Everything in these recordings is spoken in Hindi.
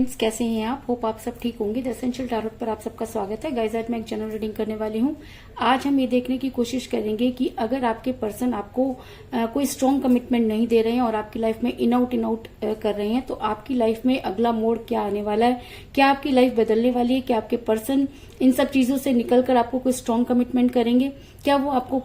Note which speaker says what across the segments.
Speaker 1: फ्रेंड्स, कैसे हैं आप? होप आप सब ठीक होंगे। द एसेंशियल टैरोट पर आप सबका स्वागत है। गाइस, आज मैं एक जनरल रीडिंग करने वाली हूँ। आज हम ये देखने की कोशिश करेंगे कि अगर आपके पर्सन आपको कोई स्ट्रॉन्ग कमिटमेंट नहीं दे रहे हैं और आपकी लाइफ में इन आउट कर रहे हैं, तो आपकी लाइफ में अगला मोड़ क्या आने वाला है, क्या आपकी लाइफ बदलने वाली है, क्या आपके पर्सन इन सब चीजों से निकलकर आपको कोई स्ट्रॉन्ग कमिटमेंट करेंगे, क्या वो आपको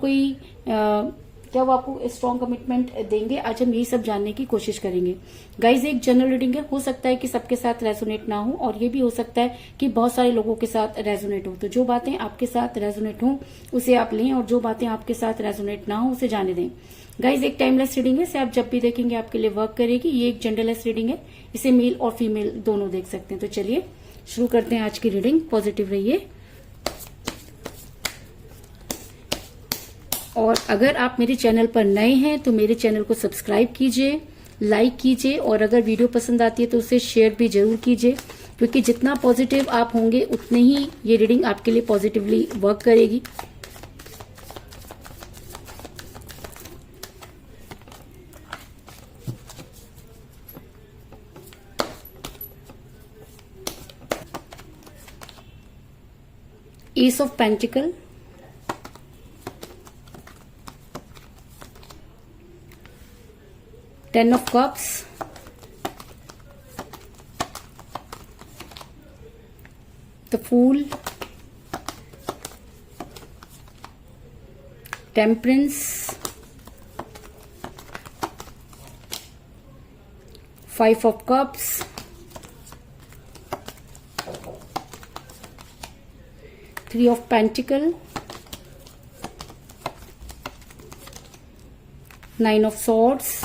Speaker 1: स्ट्रॉन्ग कमिटमेंट देंगे। आज हम यही सब जानने की कोशिश करेंगे। गाइज, एक जनरल रीडिंग है, हो सकता है कि सबके साथ रेजोनेट ना हो और ये भी हो सकता है कि बहुत सारे लोगों के साथ रेजोनेट हो। तो जो बातें आपके साथ रेजोनेट हो उसे आप लें और जो बातें आपके साथ रेजोनेट ना हो उसे जाने दें। गाइज, एक टाइमलेस रीडिंग है, इसे आप जब भी देखेंगे आपके लिए वर्क करेगी। ये एक जेंडरलेस रीडिंग है, इसे मेल और फीमेल दोनों देख सकते हैं। तो चलिए शुरू करते हैं आज की रीडिंग। पॉजिटिव रहिए। और अगर आप मेरे चैनल पर नए हैं तो मेरे चैनल को सब्सक्राइब कीजिए, लाइक कीजिए और अगर वीडियो पसंद आती है तो उसे शेयर भी जरूर कीजिए, क्योंकि जितना पॉजिटिव आप होंगे उतने ही ये रीडिंग आपके लिए पॉजिटिवली वर्क करेगी। S of pentacle, Ten of Cups, the Fool, Temperance, Five of Cups, Three of Pentacles, Nine of Swords,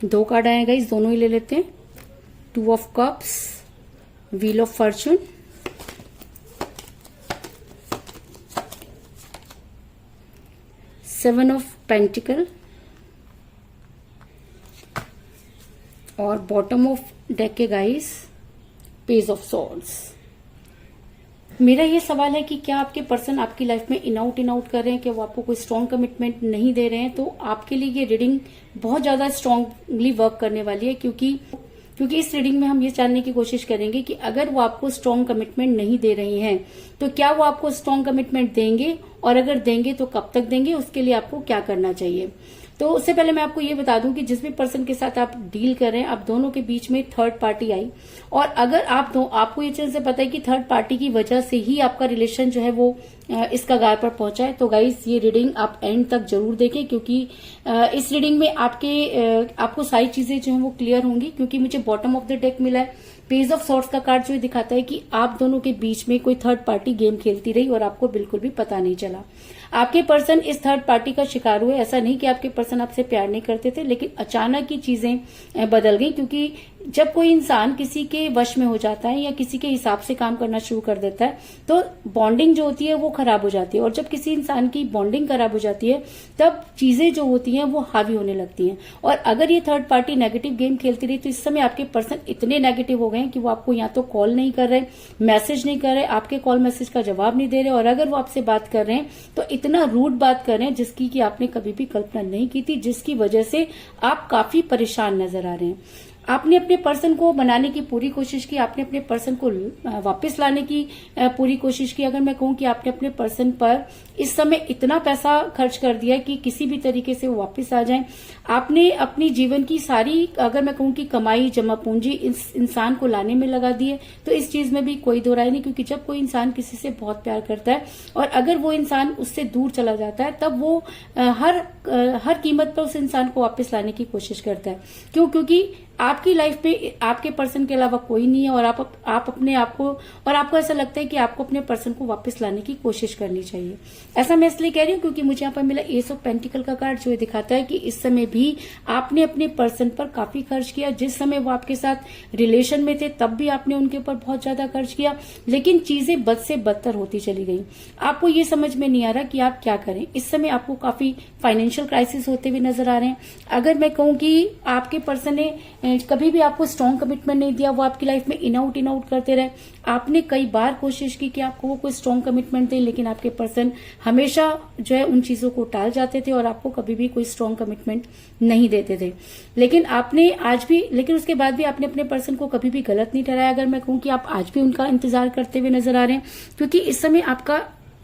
Speaker 1: दो कार्ड आएगा, इस दोनों ही ले लेते हैं। Two of cups, wheel of Fortune, seven of pentacle और बॉटम ऑफ डेक के गाइस पेज ऑफ सॉर्ड्स। मेरा ये सवाल है कि क्या आपके पर्सन आपकी लाइफ में इन आउट कर रहे हैं, कि वो आपको कोई स्ट्रॉन्ग कमिटमेंट नहीं दे रहे हैं। तो आपके लिए ये रीडिंग बहुत ज्यादा स्ट्रांगली वर्क करने वाली है, क्योंकि इस रीडिंग में हम ये जानने की कोशिश करेंगे कि अगर वो आपको स्ट्रॉन्ग कमिटमेंट नहीं दे रही हैं तो क्या वो आपको स्ट्रॉन्ग कमिटमेंट देंगे, और अगर देंगे तो कब तक देंगे, उसके लिए आपको क्या करना चाहिए। तो उससे पहले मैं आपको ये बता दूं कि जिस भी पर्सन के साथ आप डील कर रहे हैं, आप दोनों के बीच में थर्ड पार्टी आई, और अगर आपको ये चीज से पता है कि थर्ड पार्टी की वजह से ही आपका रिलेशन जो है वो इस कगार पर पहुंचा है, तो गाइस ये रीडिंग आप एंड तक जरूर देखें, क्योंकि इस रीडिंग में आपको सारी चीजें जो है वो क्लियर होंगी। क्योंकि मुझे बॉटम ऑफ द डेक मिला है, पेज ऑफ सॉर्ड्स का कार्ड जो दिखाता है कि आप दोनों के बीच में कोई थर्ड पार्टी गेम खेलती रही और आपको बिल्कुल भी पता नहीं चला। आपके पर्सन इस थर्ड पार्टी का शिकार हुए। ऐसा नहीं कि आपके पर्सन आपसे प्यार नहीं करते थे, लेकिन अचानक ही चीजें बदल गई। क्योंकि जब कोई इंसान किसी के वश में हो जाता है या किसी के हिसाब से काम करना शुरू कर देता है, तो बॉन्डिंग जो होती है वो खराब हो जाती है, और जब किसी इंसान की बॉन्डिंग खराब हो जाती है तब चीजें जो होती हैं वो हावी होने लगती हैं। और अगर ये थर्ड पार्टी नेगेटिव गेम खेलती रही तो इस समय आपके पर्सन इतने नेगेटिव हो गए हैं कि वो आपको या तो कॉल नहीं कर रहे, मैसेज नहीं कर रहे, आपके कॉल मैसेज का जवाब नहीं दे रहे, और अगर वो आपसे बात कर रहे हैं तो इतना रूड बात कर रहे हैं जिसकी कि आपने कभी भी कल्पना नहीं की थी, जिसकी वजह से आप काफी परेशान नजर आ रहे हैं। आपने अपने पर्सन को बनाने की पूरी कोशिश की, आपने अपने पर्सन को वापस लाने की पूरी कोशिश की। अगर मैं कहूं कि आपने अपने पर्सन पर इस समय इतना पैसा खर्च कर दिया कि किसी भी तरीके से वो वापस आ जाएं। आपने अपनी जीवन की सारी, अगर मैं कहूं कि कमाई जमा पूंजी इस इंसान को लाने में लगा दी है, तो इस चीज में भी कोई दो राय नहीं। क्योंकि जब कोई इंसान किसी से बहुत प्यार करता है और अगर वो इंसान उससे दूर चला जाता है, तब वो हर कीमत पर उस इंसान को वापस लाने की कोशिश करता है। क्योंकि आपकी लाइफ में आपके पर्सन के अलावा कोई नहीं है, और आप अपने आप को, और आपको ऐसा लगता है कि आपको अपने पर्सन को वापस लाने की कोशिश करनी चाहिए। ऐसा मैं इसलिए कह रही हूँ क्योंकि मुझे यहाँ पर मिला एस ऑफ पेंटिकल का कार्ड, जो दिखाता है कि इस समय भी आपने अपने पर्सन पर काफी खर्च किया। जिस समय वो आपके साथ रिलेशन में थे तब भी आपने उनके ऊपर बहुत ज्यादा खर्च किया, लेकिन चीजें बद से बदतर होती चली गई। आपको ये समझ में नहीं आ रहा कि आप क्या करें। इस समय आपको काफी फाइनेंशियल क्राइसिस होते हुए नजर आ रहे हैं। अगर मैं कहूं कि आपके पर्सन ने कभी भी आपको स्ट्रॉन्ग कमिटमेंट नहीं दिया, वो आपकी लाइफ में इन आउट करते रहे। आपने कई बार कोशिश की कि आपको वो कोई स्ट्रॉन्ग कमिटमेंट दे, लेकिन आपके पर्सन हमेशा जो है उन चीजों को टाल जाते थे और आपको कभी भी कोई स्ट्रॉन्ग कमिटमेंट नहीं देते थे। लेकिन आपने आज भी, लेकिन उसके बाद भी आपने अपने पर्सन को कभी भी गलत नहीं ठहराया। अगर मैं कहूं कि आप आज भी उनका इंतजार करते हुए नजर आ रहे हैं, क्योंकि इस समय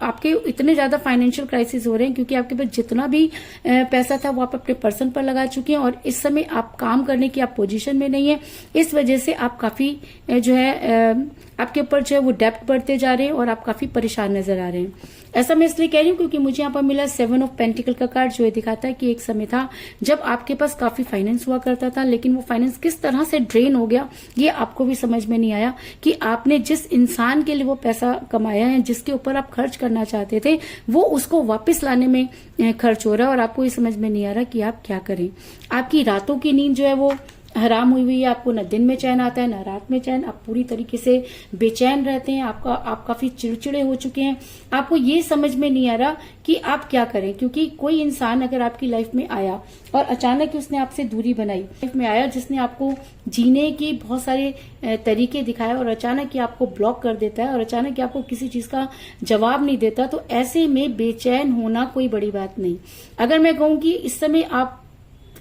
Speaker 1: आपके इतने ज्यादा फाइनेंशियल क्राइसिस हो रहे हैं, क्योंकि आपके पास जितना भी पैसा था वो आप अपने पर्सन पर लगा चुके हैं और इस समय आप काम करने की आप पोजीशन में नहीं है। इस वजह से आप काफी जो है आपके ऊपर जो है वो डेप्ट बढ़ते जा रहे हैं और आप काफी परेशान नजर आ रहे हैं। ऐसा मैं इसलिए कह रही हूँ क्योंकि मुझे यहाँ पर मिला 7 ऑफ पेंटिकल का कार्ड, जो ये दिखाता है कि एक समय था जब आपके पास काफी फाइनेंस हुआ करता था, लेकिन वो फाइनेंस किस तरह से ड्रेन हो गया ये आपको भी समझ में नहीं आया कि आपने जिस इंसान के लिए वो पैसा कमाया है, जिसके ऊपर आप खर्च करना चाहते थे, वो उसको वापस लाने में खर्च हो रहा है और आपको ये समझ में नहीं आ रहा कि आप क्या करें। आपकी रातों की नींद जो है वो हराम हुई है, आपको न दिन में चैन आता है न रात में चैन, आप पूरी तरीके से बेचैन रहते हैं, आप काफी चिड़चिड़े हो चुके हैं। आपको ये समझ में नहीं आ रहा कि आप क्या करें, क्योंकि कोई इंसान अगर आपकी लाइफ में आया और अचानक उसने आपसे दूरी बनाई, लाइफ में आया जिसने आपको जीने के बहुत सारे तरीके दिखाए और अचानक ही आपको ब्लॉक कर देता है और अचानक ही आपको किसी चीज का जवाब नहीं देता, तो ऐसे में बेचैन होना कोई बड़ी बात नहीं। अगर मैं कहूँ कि इस समय आप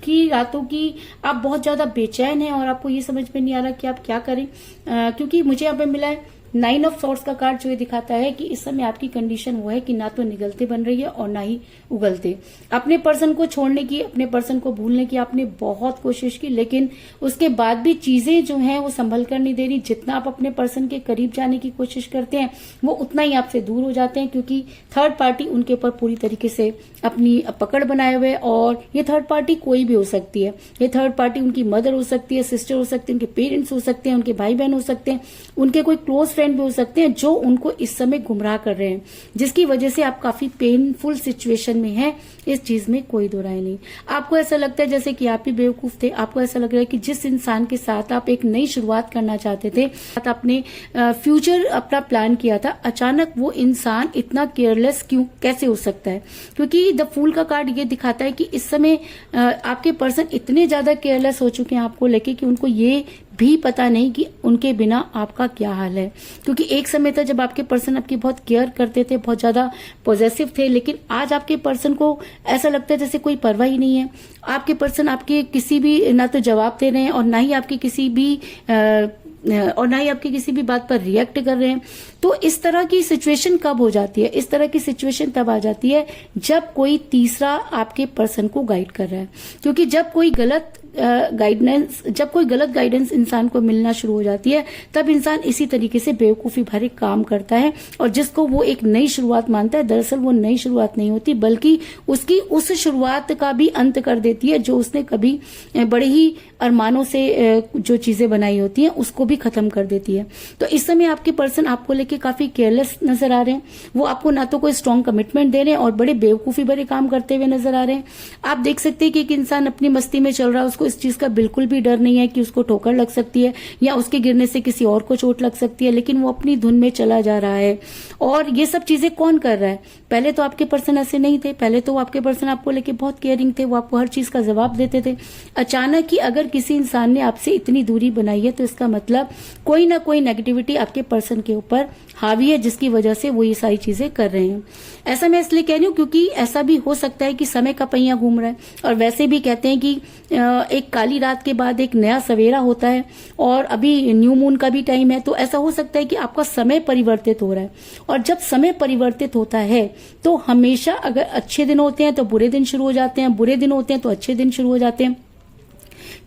Speaker 1: की रातों की आप बहुत ज्यादा बेचैन हैं और आपको ये समझ में नहीं आ रहा कि आप क्या करें, क्योंकि मुझे यहाँ पे मिला है 9 ऑफ सॉर्ड्स का कार्ड, जो ये दिखाता है कि इस समय आपकी कंडीशन वो है कि ना तो निगलते बन रही है और ना ही उगलते। अपने पर्सन को छोड़ने की, अपने पर्सन को भूलने की आपने बहुत कोशिश की, लेकिन उसके बाद भी चीजें जो हैं वो संभल कर नहीं दे रही। जितना आप अपने पर्सन के करीब जाने की कोशिश करते हैं वो उतना ही आपसे दूर हो जाते हैं, क्योंकि थर्ड पार्टी उनके ऊपर पूरी तरीके से अपनी पकड़ बनाए हुए, और ये थर्ड पार्टी कोई भी हो सकती है। ये थर्ड पार्टी उनकी मदर हो सकती है, सिस्टर हो सकती है, उनके पेरेंट्स हो सकते हैं, उनके भाई बहन हो सकते हैं, उनके कोई क्लोज फ्रेंड भी हो सकते हैं, जो उनको इस समय गुमराह कर रहे हैं, जिसकी वजह से आप काफी पेनफुल सिचुएशन में हैं। इस चीज में कोई दो राय नहीं। आपको ऐसा लगता है जैसे कि आप ही बेवकूफ थे। आपको ऐसा लग रहा है कि जिस इंसान के साथ आप एक नई शुरुआत करना चाहते थे, आपने फ्यूचर अपना प्लान किया था, अचानक वो इंसान इतना केयरलेस क्यों कैसे हो सकता है? क्योंकि द फूल का कार्ड ये दिखाता है कि इस समय आपके पर्सन इतने ज्यादा केयरलेस हो चुके हैं आपको लेके कि उनको ये भी पता नहीं कि उनके बिना आपका क्या हाल है। क्योंकि एक समय था जब आपके पर्सन आपकी बहुत केयर करते थे, बहुत ज्यादा पॉजेसिव थे, लेकिन आज आपके पर्सन को ऐसा लगता है जैसे कोई परवाह ही नहीं है। आपके पर्सन आपके किसी भी ना तो जवाब दे रहे हैं और ना ही आपकी किसी भी बात पर रिएक्ट कर रहे हैं। तो इस तरह की सिचुएशन कब हो जाती है? इस तरह की सिचुएशन तब आ जाती है जब कोई तीसरा आपके पर्सन को गाइड कर रहा है। क्योंकि जब कोई गलत गाइडेंस इंसान को मिलना शुरू हो जाती है, तब इंसान इसी तरीके से बेवकूफी भरे काम करता है, और जिसको वो एक नई शुरुआत मानता है, दरअसल वो नई शुरुआत नहीं होती, बल्कि उसकी उस शुरुआत का भी अंत कर देती है जो उसने कभी बड़े ही अरमानों से जो चीजें बनाई होती हैं उसको भी खत्म कर देती है। तो इस समय आपके पर्सन आपको लेके काफी केयरलेस नजर आ रहे हैं। वो आपको ना तो कोई स्ट्रॉन्ग कमिटमेंट दे रहे हैं और बड़े बेवकूफी भरे काम करते हुए नजर आ रहे हैं। आप देख सकते हैं कि एक इंसान अपनी मस्ती में चल रहा है, उसको इस चीज का बिल्कुल भी डर नहीं है कि उसको ठोकर लग सकती है या उसके गिरने से किसी और को चोट लग सकती है, लेकिन वो अपनी धुन में चला जा रहा है। और ये सब चीजें कौन कर रहा है? पहले तो आपके पर्सन ऐसे नहीं थे। पहले तो आपके पर्सन आपको लेके बहुत केयरिंग थे, वो आपको हर चीज का जवाब देते थे। अचानक ही अगर किसी इंसान ने आपसे इतनी दूरी बनाई है, तो इसका मतलब कोई ना कोई नेगेटिविटी आपके पर्सन के ऊपर हावी है, जिसकी वजह से वो ये सारी चीजें कर रहे हैं। ऐसा मैं इसलिए कह रही हूँ क्योंकि ऐसा भी हो सकता है कि समय का पहिया घूम रहा है, और वैसे भी कहते हैं कि एक काली रात के बाद एक नया सवेरा होता है, और अभी न्यू मून का भी टाइम है। तो ऐसा हो सकता है कि आपका समय परिवर्तित हो रहा है, और जब समय परिवर्तित होता है तो हमेशा अगर अच्छे दिन होते हैं तो बुरे दिन शुरू हो जाते हैं, बुरे दिन होते हैं तो अच्छे दिन शुरू हो जाते हैं।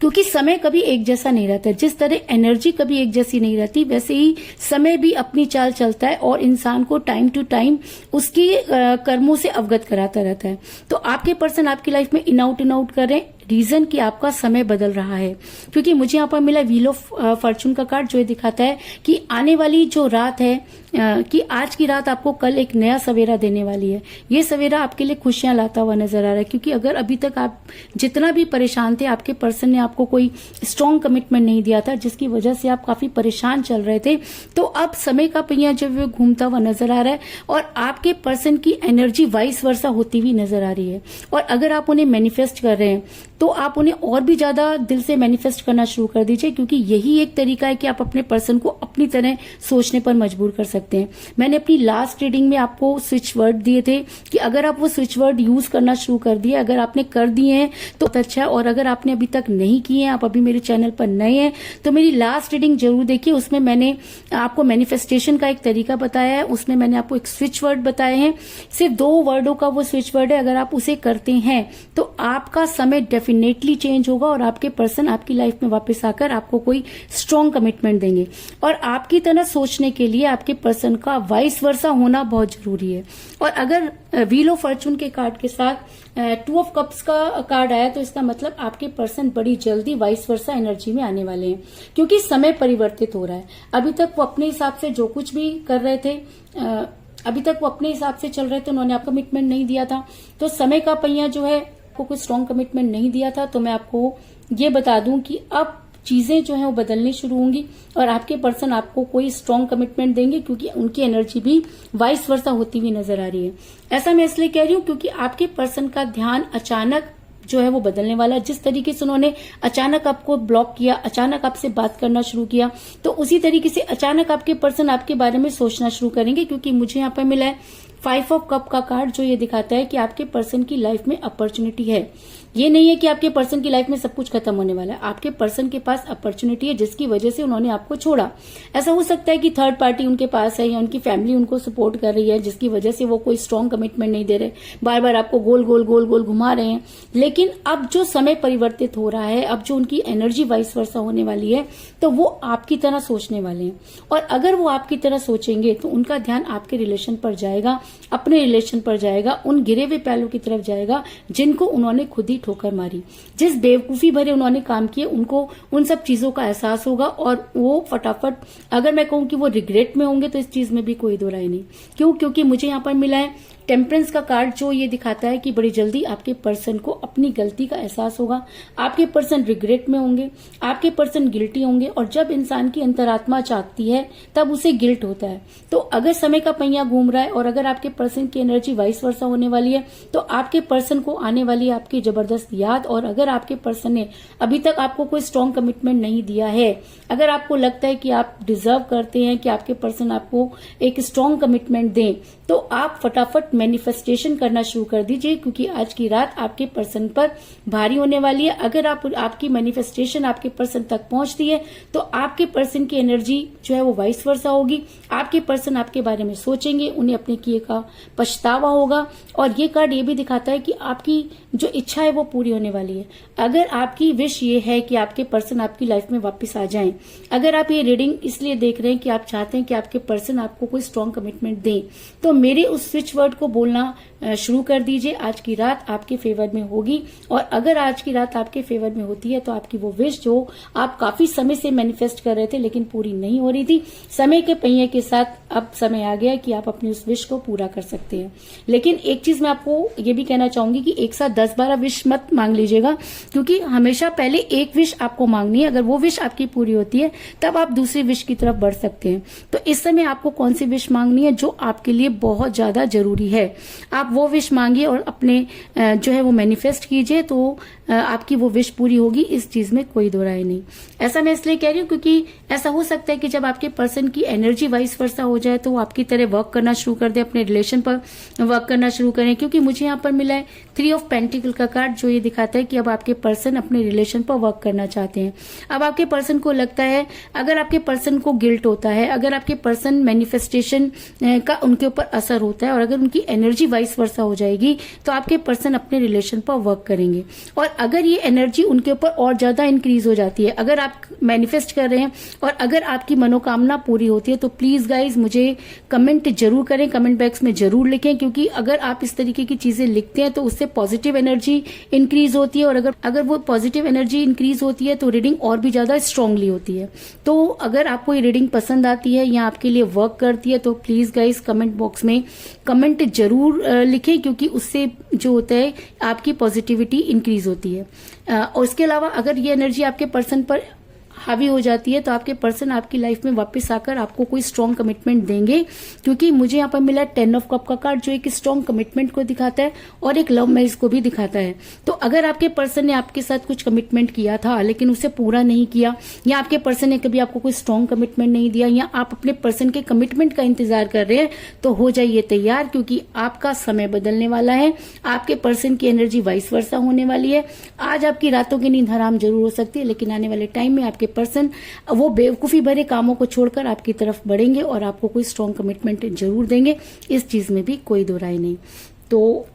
Speaker 1: क्योंकि समय कभी एक जैसा नहीं रहता। जिस तरह एनर्जी कभी एक जैसी नहीं रहती, वैसे ही समय भी अपनी चाल चलता है और इंसान को टाइम टू टाइम उसकी कर्मों से अवगत कराता रहता है। तो आपके पर्सन आपकी लाइफ में इन आउट कर रहे हैं, रीजन कि आपका समय बदल रहा है। क्योंकि मुझे यहाँ पर मिला व्हील ऑफ फॉर्चून का कार्ड, जो ये दिखाता है कि आने वाली जो रात है, कि आज की रात आपको कल एक नया सवेरा देने वाली है। ये सवेरा आपके लिए खुशियां लाता हुआ नजर आ रहा है। क्योंकि अगर अभी तक आप जितना भी परेशान थे, आपके पर्सन ने आपको कोई स्ट्रॉन्ग कमिटमेंट नहीं दिया था, जिसकी वजह से आप काफी परेशान चल रहे थे, तो अब समय का पहिया जो है घूमता हुआ नजर आ रहा है, और आपके पर्सन की एनर्जी वाइस वर्सा होती हुई नजर आ रही है। और अगर आप उन्हें मैनिफेस्ट कर रहे हैं, तो तो आप उन्हें और भी ज्यादा दिल से मैनिफेस्ट करना शुरू कर दीजिए, क्योंकि यही एक तरीका है कि आप अपने पर्सन को अपनी तरह सोचने पर मजबूर कर सकते हैं। मैंने अपनी लास्ट रीडिंग में आपको स्विच वर्ड दिए थे कि अगर आप वो स्विच वर्ड यूज करना शुरू कर दिए, अगर आपने कर दिए हैं तो अच्छा है, और अगर आपने अभी तक नहीं किए हैं, आप अभी मेरे चैनल पर नए हैं, तो मेरी लास्ट रीडिंग जरूर देखिए। उसमें मैंने आपको मैनिफेस्टेशन का एक तरीका बताया है, उसमें मैंने आपको एक स्विच वर्ड बताए हैं। सिर्फ 2 वर्डों का वो स्विच वर्ड है, अगर आप उसे करते हैं तो आपका समय डेफिनेटली चेंज होगा और आपके पर्सन आपकी लाइफ में वापस आकर आपको कोई स्ट्रॉन्ग कमिटमेंट देंगे। और आपकी तरह सोचने के लिए आपके पर्सन का वाइस वर्सा होना बहुत जरूरी है। और अगर व्हील ऑफ फॉर्चून के कार्ड के साथ 2 ऑफ कप्स का कार्ड आया, तो इसका मतलब आपके पर्सन बड़ी जल्दी वाइस वर्सा एनर्जी में आने वाले हैं, क्योंकि समय परिवर्तित हो रहा है। अभी तक वो अपने हिसाब से जो कुछ भी कर रहे थे, अभी तक वो अपने हिसाब से चल रहे थे, उन्होंने आपको कमिटमेंट नहीं दिया था। तो समय का पहिया जो है को कोई स्ट्रॉन्ग कमिटमेंट नहीं दिया था। तो मैं आपको ये बता दूं कि अब चीजें जो है वो बदलनी शुरू होंगी और आपके पर्सन आपको कोई स्ट्रॉन्ग कमिटमेंट देंगे, क्योंकि उनकी एनर्जी भी वाइस वर्सा होती हुई नजर आ रही है। ऐसा मैं इसलिए कह रही हूँ क्योंकि आपके पर्सन का ध्यान अचानक जो है वो बदलने वाला है। जिस तरीके से उन्होंने अचानक आपको ब्लॉक किया, अचानक आपसे बात करना शुरू किया, तो उसी तरीके से अचानक आपके पर्सन आपके बारे में सोचना शुरू करेंगे। क्योंकि मुझे यहाँ पर मिला है 5 ऑफ कप का कार्ड, जो ये दिखाता है कि आपके पर्सन की लाइफ में अपॉर्चुनिटी है। ये नहीं है कि आपके पर्सन की लाइफ में सब कुछ खत्म होने वाला है। आपके पर्सन के पास अपॉर्चुनिटी है जिसकी वजह से उन्होंने आपको छोड़ा। ऐसा हो सकता है कि थर्ड पार्टी उनके पास है या उनकी फैमिली उनको सपोर्ट कर रही है, जिसकी वजह से वो कोई स्ट्रॉन्ग कमिटमेंट नहीं दे रहे, बार बार आपको गोल गोल गोल गोल घुमा रहे हैं। लेकिन अब जो समय परिवर्तित हो रहा है, अब जो उनकी एनर्जी वाइस वर्सा होने वाली है, तो वो आपकी तरह सोचने वाले हैं। और अगर वो आपकी तरह सोचेंगे तो उनका ध्यान आपके रिलेशन पर जाएगा, अपने रिलेशन पर जाएगा, उन गिरे हुए पहलू की तरफ जाएगा जिनको उन्होंने खुद ही ठोकर मारी। जिस बेवकूफी भरे उन्होंने काम किए, उनको उन सब चीजों का एहसास होगा और वो फटाफट, अगर मैं कहूं कि वो रिग्रेट में होंगे तो इस चीज में भी कोई दो राय नहीं। क्यों? क्योंकि मुझे यहाँ पर मिला है टेम्परेंस का कार्ड, जो ये दिखाता है कि बड़ी जल्दी आपके पर्सन को अपनी गलती का एहसास होगा, आपके पर्सन रिग्रेट में होंगे, आपके पर्सन गिल्टी होंगे। और जब इंसान की अंतरात्मा चाहती है तब उसे गिल्ट होता है। तो अगर समय का पहिया घूम रहा है और अगर आपके पर्सन की एनर्जी वाइस वर्सा होने वाली है, तो आपके पर्सन को आने वाली है आपकी जबरदस्त याद। और अगर आपके पर्सन ने अभी तक आपको कोई स्ट्रॉन्ग कमिटमेंट नहीं दिया है, अगर आपको लगता है कि आप डिजर्व करते हैं कि आपके पर्सन आपको एक स्ट्रॉन्ग कमिटमेंट दें, तो आप फटाफट मैनिफेस्टेशन करना शुरू कर दीजिए, क्योंकि आज की रात आपके पर्सन पर भारी होने वाली है। अगर आपकी मैनिफेस्टेशन आपके पर्सन तक पहुंचती है तो आपके पर्सन की एनर्जी जो है वो वाइस वर्सा होगी। आपके पर्सन आपके बारे में सोचेंगे, उन्हें अपने किए का पछतावा होगा। और ये कार्ड ये भी दिखाता है कि आपकी जो इच्छा है वो पूरी होने वाली है। अगर आपकी विश ये है कि आपके पर्सन आपकी लाइफ में वापस आ जाएं, अगर आप ये रीडिंग इसलिए देख रहे हैं कि आप चाहते हैं कि आपके पर्सन आपको कोई स्ट्रॉन्ग कमिटमेंट दें, तो मेरे उस स्विच वर्ड को बोलना शुरू कर दीजिए। आज की रात आपके फेवर में होगी। और अगर आज की रात आपके फेवर में होती है तो आपकी वो विश जो आप काफी समय से मैनिफेस्ट कर रहे थे लेकिन पूरी नहीं हो रही थी, समय के पहिए के साथ अब समय आ गया कि आप अपनी उस विश को पूरा कर सकते हैं। लेकिन एक चीज मैं आपको ये भी कहना चाहूंगी कि एक साथ 10-12 विश मत मांग लीजिएगा, क्योंकि हमेशा पहले एक विश आपको मांगनी है। अगर वो विश आपकी पूरी होती है तब आप दूसरी विश की तरफ बढ़ सकते हैं। तो इस समय आपको कौन सी विश मांगनी है जो आपके लिए बहुत ज्यादा जरूरी है, आप वो विश मांगिए और अपने जो है वो मैनिफेस्ट कीजिए, तो आपकी वो विश पूरी होगी। इस चीज में कोई दो राय नहीं। ऐसा मैं इसलिए कह रही हूँ क्योंकि ऐसा हो सकता है कि जब आपके पर्सन की एनर्जी वाइस वर्सा हो जाए तो वो आपकी तरह वर्क करना शुरू कर दे, अपने रिलेशन पर वर्क करना शुरू करें। क्योंकि मुझे यहाँ पर मिला है 3 ऑफ पेंटिकल का कार्ड, जो ये दिखाता है कि अब आपके पर्सन अपने रिलेशन पर वर्क करना चाहते हैं। अब आपके पर्सन को लगता है, अगर आपके पर्सन को गिल्ट होता है, अगर आपके पर्सन मैनिफेस्टेशन का उनके ऊपर असर होता है और अगर उनकी एनर्जी वाइस वर्सा हो जाएगी तो आपके पर्सन अपने रिलेशन पर वर्क करेंगे। और अगर ये एनर्जी उनके ऊपर और ज्यादा इंक्रीज हो जाती है, अगर आप मैनिफेस्ट कर रहे हैं और अगर आपकी मनोकामना पूरी होती है, तो प्लीज गाइज मुझे कमेंट जरूर करें, कमेंट बॉक्स में जरूर लिखें। क्योंकि अगर आप इस तरीके की चीजें लिखते हैं तो उससे पॉजिटिव एनर्जी इंक्रीज होती है, और अगर वो पॉजिटिव एनर्जी इंक्रीज होती है तो रीडिंग और भी ज्यादा स्ट्रांगली होती है। तो अगर आपको ये रीडिंग पसंद आती है या आपके लिए वर्क करती है तो प्लीज गाइज कमेंट बॉक्स में कमेंट जरूर लिखें, क्योंकि उससे जो होता है आपकी पॉजिटिविटी इंक्रीज होती है। और इसके अलावा अगर ये एनर्जी आपके पर्सन पर हावी हो जाती है तो आपके पर्सन आपकी लाइफ में वापस आकर आपको कोई स्ट्रॉन्ग कमिटमेंट देंगे, क्योंकि मुझे यहाँ पर मिला 10 ऑफ कप का कार्ड जो एक स्ट्रॉन्ग कमिटमेंट को दिखाता है और एक लव मैरिज को भी दिखाता है। तो अगर आपके पर्सन ने आपके साथ कुछ कमिटमेंट किया था लेकिन उसे पूरा नहीं किया, या आपके पर्सन ने कभी आपको कोई स्ट्रॉन्ग कमिटमेंट नहीं दिया, या आप अपने पर्सन के कमिटमेंट का इंतजार कर रहे हैं, तो हो जाइए तैयार, क्योंकि आपका समय बदलने वाला है। आपके पर्सन की एनर्जी वाइस वर्सा होने वाली है। आज आपकी रातों की नींद हराम जरूर हो सकती है, लेकिन आने वाले टाइम में आपके पर्सन वो बेवकूफी भरे कामों को छोड़कर आपकी तरफ बढ़ेंगे और आपको कोई स्ट्रॉन्ग कमिटमेंट जरूर देंगे। इस चीज में भी कोई दो राय नहीं। तो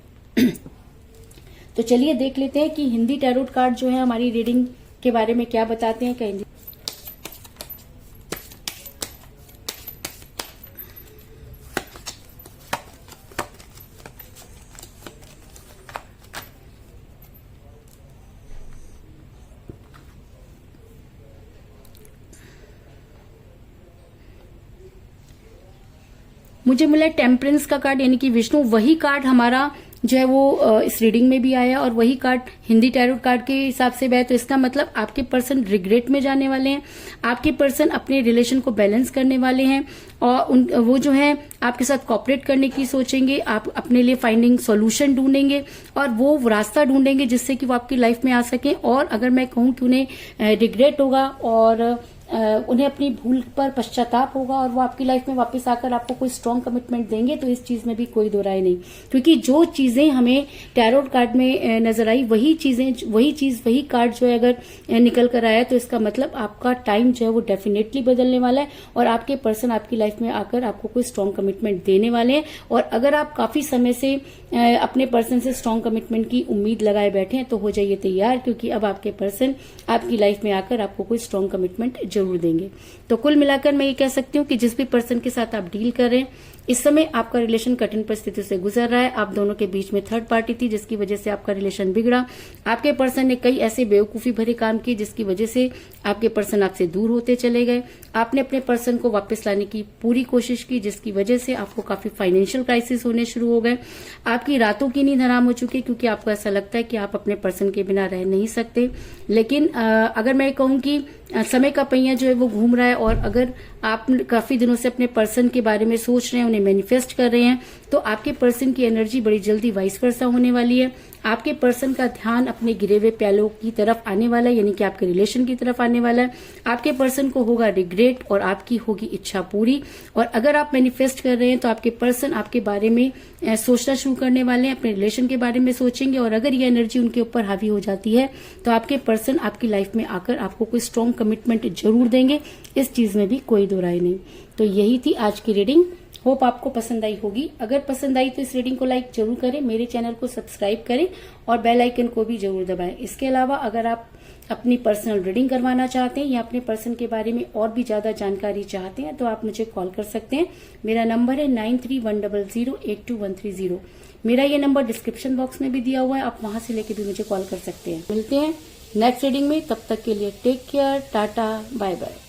Speaker 1: चलिए देख लेते हैं कि हिंदी टैरोट कार्ड जो है हमारी रीडिंग के बारे में क्या बताते हैं। कहेंगे मुझे मिला टेम्परेंस का कार्ड, यानी कि विष्णु। वही कार्ड हमारा जो है वो इस रीडिंग में भी आया और वही कार्ड हिंदी टैरोट कार्ड के हिसाब से भी आया। तो इसका मतलब आपके पर्सन रिग्रेट में जाने वाले हैं, आपके पर्सन अपने रिलेशन को बैलेंस करने वाले हैं और वो जो है आपके साथ कॉपरेट करने की सोचेंगे। आप अपने लिए फाइंडिंग सॉल्यूशन ढूंढेंगे और वो रास्ता ढूंढेंगे जिससे कि वो आपकी लाइफ में आ सके। और अगर मैं कहूं कि उन्हें रिग्रेट होगा और उन्हें अपनी भूल पर पश्चाताप होगा और वो आपकी लाइफ में वापस आकर आपको कोई स्ट्रॉन्ग कमिटमेंट देंगे, तो इस चीज में भी कोई दो राय नहीं। क्योंकि जो चीजें हमें टैरोट कार्ड में नजर आई वही कार्ड जो है अगर निकल कर आया, तो इसका मतलब आपका टाइम जो है वो डेफिनेटली बदलने वाला है और आपके पर्सन आपकी लाइफ में आकर आपको कोई स्ट्रॉन्ग कमिटमेंट देने वाले हैं। और अगर आप काफी समय से अपने पर्सन से स्ट्रॉन्ग कमिटमेंट की उम्मीद लगाए बैठे हैं, तो हो जाइए तैयार, क्योंकि अब आपके पर्सन आपकी लाइफ में आकर आपको कोई स्ट्रॉन्ग कमिटमेंट जरूर देंगे। तो कुल मिलाकर मैं ये कह सकती हूँ कि जिस भी पर्सन के साथ आप डील कर रहे हैं, इस समय आपका रिलेशन कठिन परिस्थितियों से गुजर रहा है। आप दोनों के बीच में थर्ड पार्टी थी जिसकी वजह से आपका रिलेशन बिगड़ा। आपके पर्सन ने कई ऐसे बेवकूफी भरे काम किए जिसकी वजह से आपके पर्सन आपसे दूर होते चले गए। आपने अपने पर्सन को वापस लाने की पूरी कोशिश की जिसकी वजह से आपको काफी फाइनेंशियल क्राइसिस होने शुरू हो गए। आपकी रातों की नींद हराम हो चुकी है क्योंकि आपको ऐसा लगता है कि आप अपने पर्सन के बिना रह नहीं सकते। लेकिन अगर मैं कहूं कि समय का पहिया जो है वो घूम रहा है और अगर आप काफी दिनों से अपने पर्सन के बारे में सोच रहे हैं, उन्हें मैनिफेस्ट कर रहे हैं, तो आपके पर्सन की एनर्जी बड़ी जल्दी वाइस वर्सा होने वाली है। आपके पर्सन का ध्यान अपने गिरे हुए प्यालों की तरफ आने वाला है, यानी कि आपके रिलेशन की तरफ आने वाला है। आपके पर्सन को होगा रिग्रेट और आपकी होगी इच्छा पूरी। और अगर आप मैनिफेस्ट कर रहे हैं तो आपके पर्सन आपके बारे में सोचना शुरू करने वाले हैं, अपने रिलेशन के बारे में सोचेंगे। और अगर ये एनर्जी उनके ऊपर हावी हो जाती है तो आपके पर्सन आपकी लाइफ में आकर आपको कोई स्ट्रॉन्ग कमिटमेंट जरूर देंगे। इस चीज में भी कोई दो राय नहीं। तो यही थी आज की रीडिंग। होप आपको पसंद आई होगी। अगर पसंद आई तो इस रीडिंग को लाइक जरूर करें, मेरे चैनल को सब्सक्राइब करें और बेल आइकन को भी जरूर दबाएं। इसके अलावा अगर आप अपनी पर्सनल रीडिंग करवाना चाहते हैं या अपने पर्सन के बारे में और भी ज्यादा जानकारी चाहते हैं तो आप मुझे कॉल कर सकते हैं। मेरा नंबर है 9310082130। मेरा ये नंबर डिस्क्रिप्शन बॉक्स में भी दिया हुआ है, आप वहां से लेके भी मुझे कॉल कर सकते हैं। मिलते हैं नेक्स्ट रीडिंग में, तब तक के लिए take care, tata, bye bye.